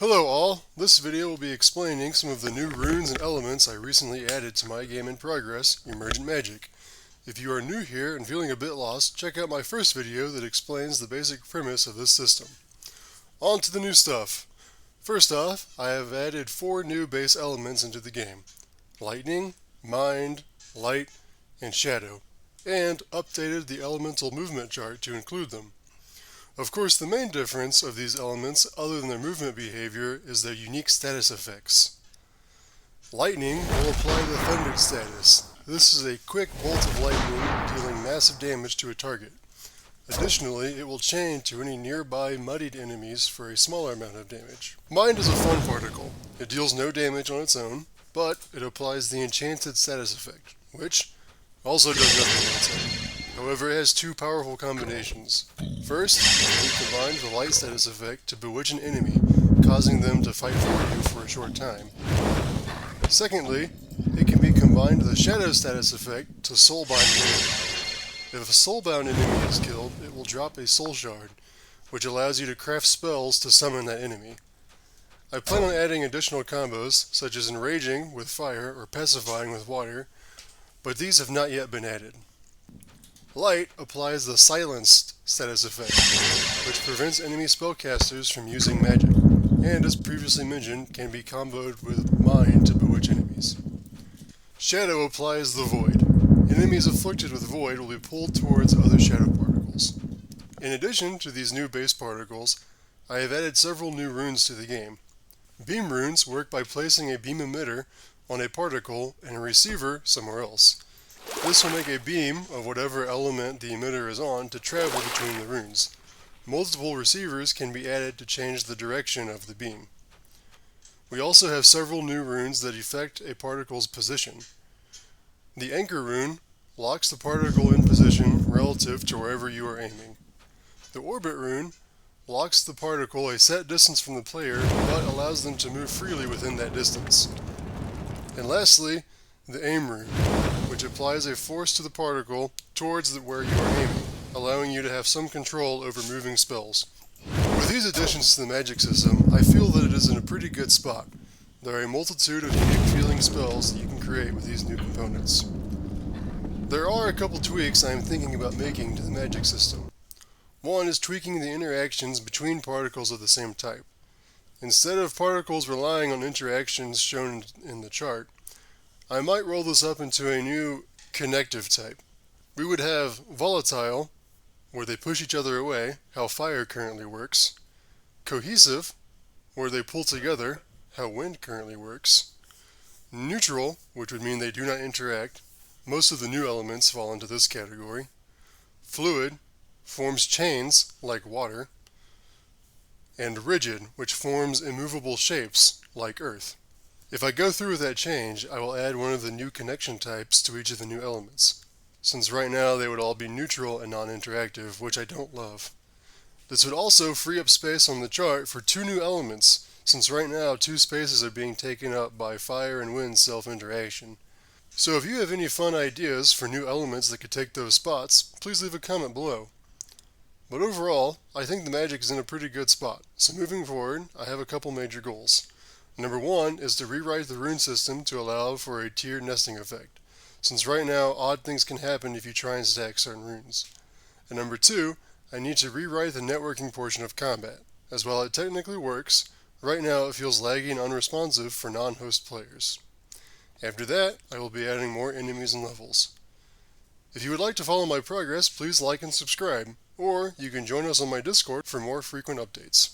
Hello all, this video will be explaining some of the new runes and elements I recently added to my game in progress, Emergent Magic. If you are new here and feeling a bit lost, check out my first video that explains the basic premise of this system. On to the new stuff. First off, I have added 4 new base elements into the game: Lightning, Mind, Light, and Shadow, and updated the elemental movement chart to include them. Of course, the main difference of these elements, other than their movement behavior, is their unique status effects. Lightning will apply the Thundered status. This is a quick bolt of lightning dealing massive damage to a target. Additionally, it will chain to any nearby muddied enemies for a smaller amount of damage. Mind is a fun particle. It deals no damage on its own, but it applies the Enchanted status effect, which also does nothing on its own. However, it has 2 powerful combinations. First, it combines the Light status effect to bewitch an enemy, causing them to fight for you for a short time. Secondly, it can be combined with the Shadow status effect to soulbind an enemy. If a soulbound enemy is killed, it will drop a soul shard, which allows you to craft spells to summon that enemy. I plan on adding additional combos, such as enraging with fire or pacifying with water, but these have not yet been added. Light applies the Silenced status effect, which prevents enemy spellcasters from using magic, and as previously mentioned, can be comboed with Mind to bewitch enemies. Shadow applies the Void. Enemies afflicted with Void will be pulled towards other shadow particles. In addition to these new base particles, I have added several new runes to the game. Beam runes work by placing a beam emitter on a particle and a receiver somewhere else. This will make a beam of whatever element the emitter is on to travel between the runes. Multiple receivers can be added to change the direction of the beam. We also have several new runes that affect a particle's position. The Anchor rune locks the particle in position relative to wherever you are aiming. The Orbit rune locks the particle a set distance from the player, but allows them to move freely within that distance. And lastly, the Aim rune, which applies a force to the particle towards where you are aiming, allowing you to have some control over moving spells. With these additions to the magic system, I feel that it is in a pretty good spot. There are a multitude of unique feeling spells that you can create with these new components. There are a couple tweaks I am thinking about making to the magic system. One is tweaking the interactions between particles of the same type. Instead of particles relying on interactions shown in the chart, I might roll this up into a new connective type. We would have volatile, where they push each other away, how fire currently works; cohesive, where they pull together, how wind currently works; neutral, which would mean they do not interact. Most of the new elements fall into this category; fluid, forms chains, like water; and rigid, which forms immovable shapes, like earth. If I go through with that change, I will add one of the new connection types to each of the new elements, since right now they would all be neutral and non-interactive, which I don't love. This would also free up space on the chart for 2 new elements, since right now 2 spaces are being taken up by fire and wind self-interaction. So if you have any fun ideas for new elements that could take those spots, please leave a comment below. But overall, I think the magic is in a pretty good spot, so moving forward, I have a couple major goals. Number 1 is to rewrite the rune system to allow for a tiered nesting effect, since right now odd things can happen if you try and stack certain runes. And number 2, I need to rewrite the networking portion of combat, as while it technically works, right now it feels laggy and unresponsive for non-host players. After that, I will be adding more enemies and levels. If you would like to follow my progress, please like and subscribe, or you can join us on my Discord for more frequent updates.